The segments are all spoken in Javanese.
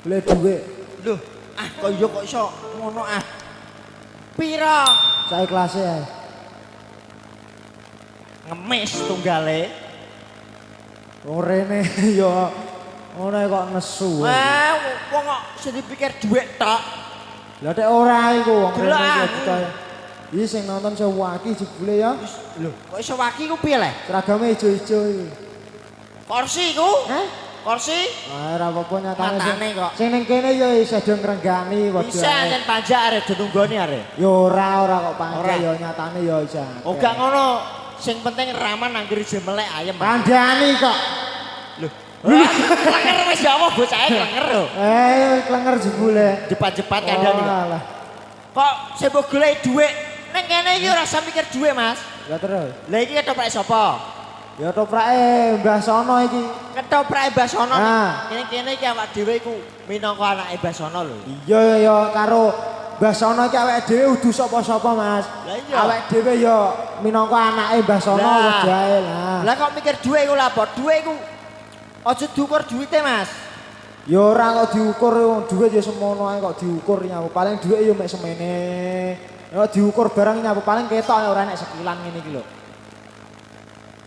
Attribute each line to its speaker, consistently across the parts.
Speaker 1: Golek dhuwit.
Speaker 2: Lho, kok yo kok iso ngono ah. Pira?
Speaker 1: Sak iklase ae.
Speaker 2: Ngemis tunggale.
Speaker 1: Wong rene yo ngono kok nesu.
Speaker 2: Wah, wong kok sing dipikir dhuwit tok.
Speaker 1: Lah nek ora iku wong rene
Speaker 2: Delok,
Speaker 1: yo ditaya. Iki sing nonton sewaki jebule ya.
Speaker 2: Lho, kok iso waki ku piye le?
Speaker 1: Seragame ijo-ijo iki.
Speaker 2: Kursi ku?
Speaker 1: Hah?
Speaker 2: Kursi?
Speaker 1: Ah, ora apa-apa nyatane.
Speaker 2: Matane kok.
Speaker 1: Sing ning kene yo iso do ngrenggani padha.
Speaker 2: Bisa yen panjak arek dununggone arek.
Speaker 1: Yo ora kok panjang
Speaker 2: Ora.
Speaker 1: yo nyatane yo iso.
Speaker 2: Oh gak ngono. Sing penting raman anggere je melek ayem.
Speaker 1: Kandhani kok.
Speaker 2: Lho. Klenger wis ya apa bocahe klenger lho.
Speaker 1: Klenger jebule.
Speaker 2: Jepat-jepat kandhani kok.
Speaker 1: Alah.
Speaker 2: Kok sibuk golek dhuwit. Ning kene iki ora usah mikir dhuwit, Mas.
Speaker 1: Lah terus.
Speaker 2: Lah iki ketoprak sapa?
Speaker 1: Ya toprake Mbah Sono iki.
Speaker 2: Ketoprak Mbah Sono.
Speaker 1: Nah.
Speaker 2: Kene iki awak dhewe iku minangka anake Mbah Sono lho.
Speaker 1: Iya ya karo Mbah Sono iki awake dhewe udu sapa-sapa, Mas.
Speaker 2: Lah iya.
Speaker 1: Awake dhewe ya minangka anake Mbah Sono
Speaker 2: Lah.
Speaker 1: wedhae lah.
Speaker 2: Lah kok mikir dhuwit iku lha apa? Dhuwit iku aja diukur dhuwite, Mas.
Speaker 1: Ya ora kok diukur dhuwit ya semono ae kok diukur nyapu. Paling dhuwit ya mek semene. Ya diukur barang nyapu paling ketok ora nek sekilan ngene iki lho.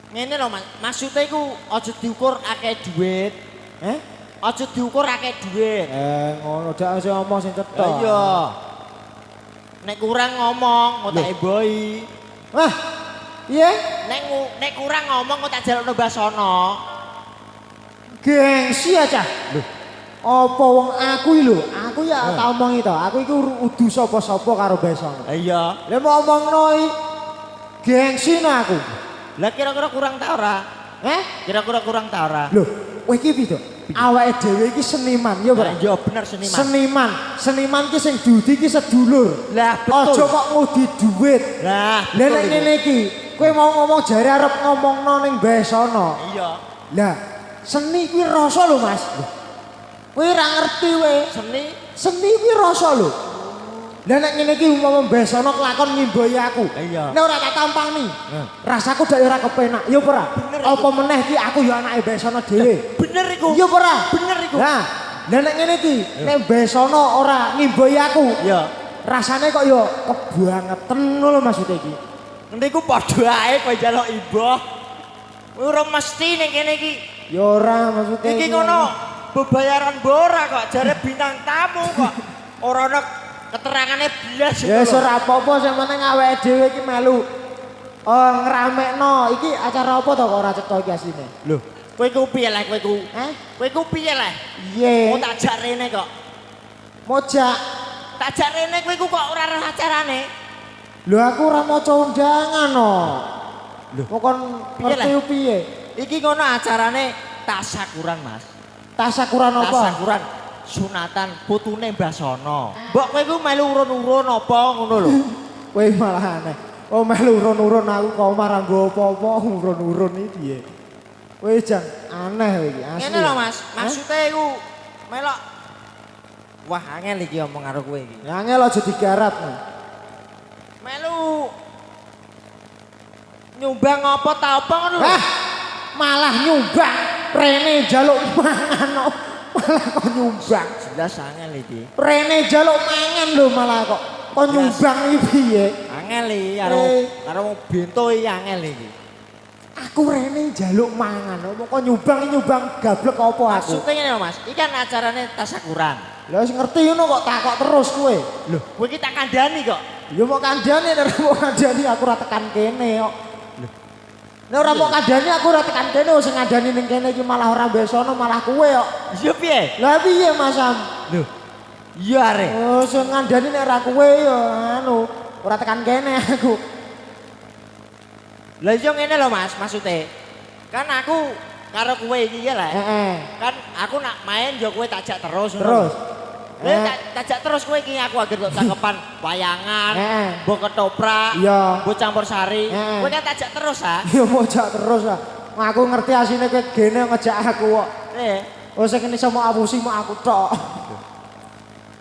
Speaker 2: Ngene lho Mas, maksude iku aja diukur akeh dhuwit. Aja diukur akeh dhuwit.
Speaker 1: Ngono dak sing ngomong sing cetha.
Speaker 2: Lah iya. Nek kurang ngomong kok tak eboi.
Speaker 1: Wah. Iya?
Speaker 2: Nek kurang ngomong kok tak jalukno Mbah Sono.
Speaker 1: Gengsi aja. Lho. Apa wong aku iki lho, aku ya tak omongi to. Aku iki udu sapa-sapa karo Mbah Sono.
Speaker 2: Iya.
Speaker 1: Lah mau omongno iki gengsi no aku.
Speaker 2: Lah kira-kira kurang ta ora? Kira-kira kurang ta ora?
Speaker 1: Lho, kowe iki piye to? Awake dhewe iki seniman ya ora?
Speaker 2: Iya bener seniman.
Speaker 1: Seniman ki sing diudi ki sedulur.
Speaker 2: Lah betul.
Speaker 1: Aja kok ngudi dhuwit.
Speaker 2: Lah
Speaker 1: Lah nek ngene iki, kowe mau ngomong jare arep ngomongno ning Mbah Sono.
Speaker 2: Iya.
Speaker 1: Lah, seni kuwi rasa lho, Mas. Kowe ora ngerti kowe. Seni kuwi rasa lho. Lah nek ngene iki umpama Mbah Sono kelakon ngimbohi aku.
Speaker 2: Iya.
Speaker 1: Nek ora tak tampani. Rasaku dak ora kepenak. Ya ora? Apa meneh iki aku ya anake Mbah Sono dhewe.
Speaker 2: Bener iku.
Speaker 1: Ya ora?
Speaker 2: Bener iku.
Speaker 1: Lah, nek ngene iki nek Mbah Sono ora ngimbohi aku.
Speaker 2: Iya.
Speaker 1: Rasane kok ya kebangetan lho maksud iki.
Speaker 2: Niku padha ae kowe njaluk iboh. Ora mesti ning kene iki.
Speaker 1: Ya ora maksud
Speaker 2: Iki ngono bebayaran bora kok jare bintang tamu kok. Ora ana keterangane blas
Speaker 1: Ya ora apa-apa sing penting awake dhewe iki melu ngramekno. Iki acara apa to kok ora cetha iki asline?
Speaker 2: Lho, kowe iku piye lah kowe iku? Kowe iku piye lah?
Speaker 1: Piye?
Speaker 2: Mau tak jak rene kok.
Speaker 1: Mojak.
Speaker 2: Tak jak rene kowe iku kok ora roh acarane.
Speaker 1: Lho aku ora maca undangan no. Lho, kon ngerti piye?
Speaker 2: Iki ngono acarane tasakuran, Mas.
Speaker 1: Tasakuran apa?
Speaker 2: Tasakuran sunatan putune Mbah Sono. Mbok kowe iku melu urun-urun apa ngono lho.
Speaker 1: Kowe malah aneh. Oh melu urun-urun aku kok marang nggo apa-apa urun-urun iki piye? Kowe jan aneh kowe iki asli.
Speaker 2: Ngene lho Mas, maksude iku melok wah angel iki omong karo kowe iki.
Speaker 1: Ya angel aja digarap.
Speaker 2: Melu nyumbang apa ta apa ngono lho.
Speaker 1: Malah nyumbang rene njaluk mangan malah kok nyumbang.
Speaker 2: Jelas angel iki.
Speaker 1: Rene njaluk mangan lho malah kok nyumbang iki piye?
Speaker 2: Angel iki karo wong bento iki angel iki.
Speaker 1: Aku rene njaluk mangan kok nyumbang gablek apa aku?
Speaker 2: Maksudnya ngene lho Mas, iki kan acarane tasakuran.
Speaker 1: Lah wis ngerti ngono kok takok terus kowe.
Speaker 2: Lho, kowe iki tak kandhani kok.
Speaker 1: Ya mau kandhani nek mau kandhani aku ora tekan kene kok. Nek ora mau kandhani aku ora tekan kene sing ngandhani ning kene iki malah ora besono malah kowe kok.
Speaker 2: Iya piye?
Speaker 1: Lah piye Mas Sam?
Speaker 2: Lho. Iya are.
Speaker 1: Oh sing ngandhani nek ora kowe ya anu ora tekan kene aku.
Speaker 2: Lah iya ngene lho Mas, maksude. Kan aku karo kowe iki ya lah. Kan aku nak main yo kowe tajak terus.
Speaker 1: Terus.
Speaker 2: Tajak terus kowe iki aku agar cangkepan wayangan, mbok ketoprak,
Speaker 1: iya.
Speaker 2: mbok campur sari. Kowe kan tajak terus ha?
Speaker 1: Ya mojak terus ah. Aku ngerti asine kowe gene ngejak aku kok. Oh sing iso mau apusi mau aku tok.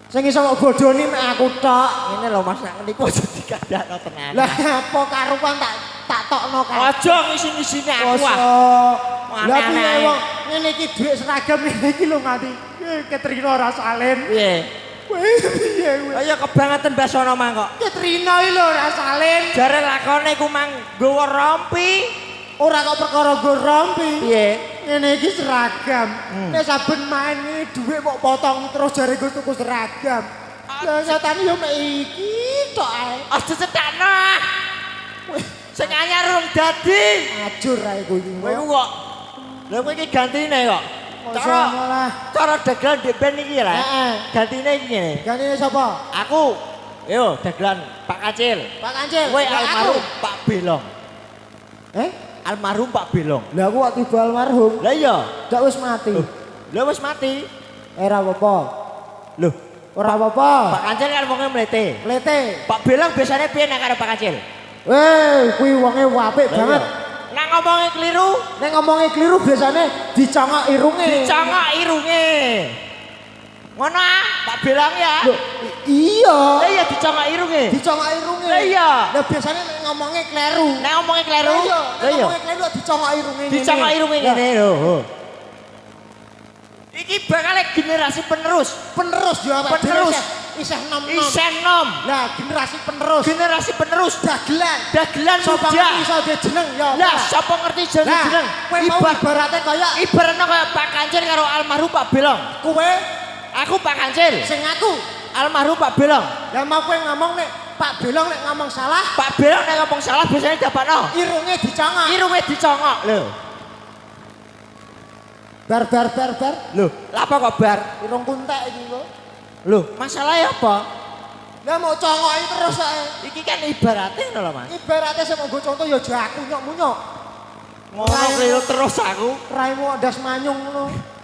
Speaker 1: Sing iso mau bodoni mek aku tok.
Speaker 2: Ngene lho Mas, nek niku aja dikandakno tenan.
Speaker 1: Lah apa karuan tak tokno kan.
Speaker 2: Aja ngisi-ngisine aku ah.
Speaker 1: Lah piye wong ngene iki dhuwit seragam ngene iki lho nganti. Ketrino ora salin.
Speaker 2: Piye?
Speaker 1: Kowe piye kowe?
Speaker 2: Kaya kebangetan basono mang kok.
Speaker 1: Ketrino iki lho ora salin.
Speaker 2: Jare lakone iku mang nggawa rompi.
Speaker 1: Ora kok perkara nggo rompi.
Speaker 2: Piye?
Speaker 1: Ngene iki seragam. Nek saben main iki dhuwit kok potong terus jare nggo tuku seragam. Lah nyatane yo mek iki tok ae.
Speaker 2: Aja cetakno. Sing anyar rung dadi.
Speaker 1: Ajur ae kowe iki.
Speaker 2: Kowe kok. Lah kowe iki gantine kok. Cara dagelan ndek ben iki lah.
Speaker 1: Heeh.
Speaker 2: Gantine iki ngene.
Speaker 1: Gantine sapa?
Speaker 2: Aku. Yo dagelan Pak Kancil.
Speaker 1: Pak Kancil.
Speaker 2: Kowe almarhum Pak Belong. Almarhum Pak Belong.
Speaker 1: Lah aku waktu tiba almarhum.
Speaker 2: Lah iya.
Speaker 1: Dak wis mati.
Speaker 2: Lah wis mati.
Speaker 1: Ora apa-apa.
Speaker 2: Loh,
Speaker 1: Ora apa-apa.
Speaker 2: Pak Kancil kan wonge mlete.
Speaker 1: Plete.
Speaker 2: Pak Belong biasanya piye nek karo Pak Kancil?
Speaker 1: Kuwi wonge apik banget.
Speaker 2: Nek ngomongnya keliru,
Speaker 1: Nek ngomongnya keliru biasanya dicongok irunge.
Speaker 2: dicongok irunge. Ngono ah, Pak Belong ya.
Speaker 1: Loh, iya.
Speaker 2: Lah iya dicongok irunge.
Speaker 1: Dicongok irunge.
Speaker 2: Lah iya.
Speaker 1: Lah biasanya nek ngomongnya kleru.
Speaker 2: Nek ngomongnya keliru,
Speaker 1: Lah iya,
Speaker 2: lah
Speaker 1: nek
Speaker 2: iya.
Speaker 1: ngomongnya kleru dicongok irunge ngene.
Speaker 2: Dicongok irunge
Speaker 1: Lah,
Speaker 2: ngene lho. Iki bakal generasi penerus.
Speaker 1: Penerus yo awake
Speaker 2: Penerus.
Speaker 1: Isih nom-nom.
Speaker 2: Isih nom.
Speaker 1: Lah generasi penerus.
Speaker 2: Generasi penerus.
Speaker 1: Dagelan.
Speaker 2: Dagelan
Speaker 1: Sapa
Speaker 2: muda.
Speaker 1: ngerti iso dia jeneng ya.
Speaker 2: Lah sapa ngerti jeneng
Speaker 1: Lah,
Speaker 2: jeneng?
Speaker 1: kowe mau ibaratnya kaya
Speaker 2: Ibaratnya kayak Pak Kancil karo almarhum Pak Belong.
Speaker 1: kowe
Speaker 2: Aku Pak Kancil,
Speaker 1: sing aku.
Speaker 2: almarhum Pak Belong.
Speaker 1: Lah mau kowe ngomong nek Pak Belong nek ngomong salah,
Speaker 2: Pak Belong nek ngomong salah biasanya dapatno.
Speaker 1: irunge dicongok.
Speaker 2: Irunge dicongok lho.
Speaker 1: Bar.
Speaker 2: Lho, lha apa kok bar?
Speaker 1: Irung kuntek iki kok.
Speaker 2: Lho, masalahnya apa?
Speaker 1: Lah mau congoki terus ae.
Speaker 2: Iki kan ibaratnya ngono lho, Mas.
Speaker 1: Ibaratnya sing nggo contoh ya aja aku nyok-munyok.
Speaker 2: Ngono keliru terus aku.
Speaker 1: Raimu ndas manyung ngono.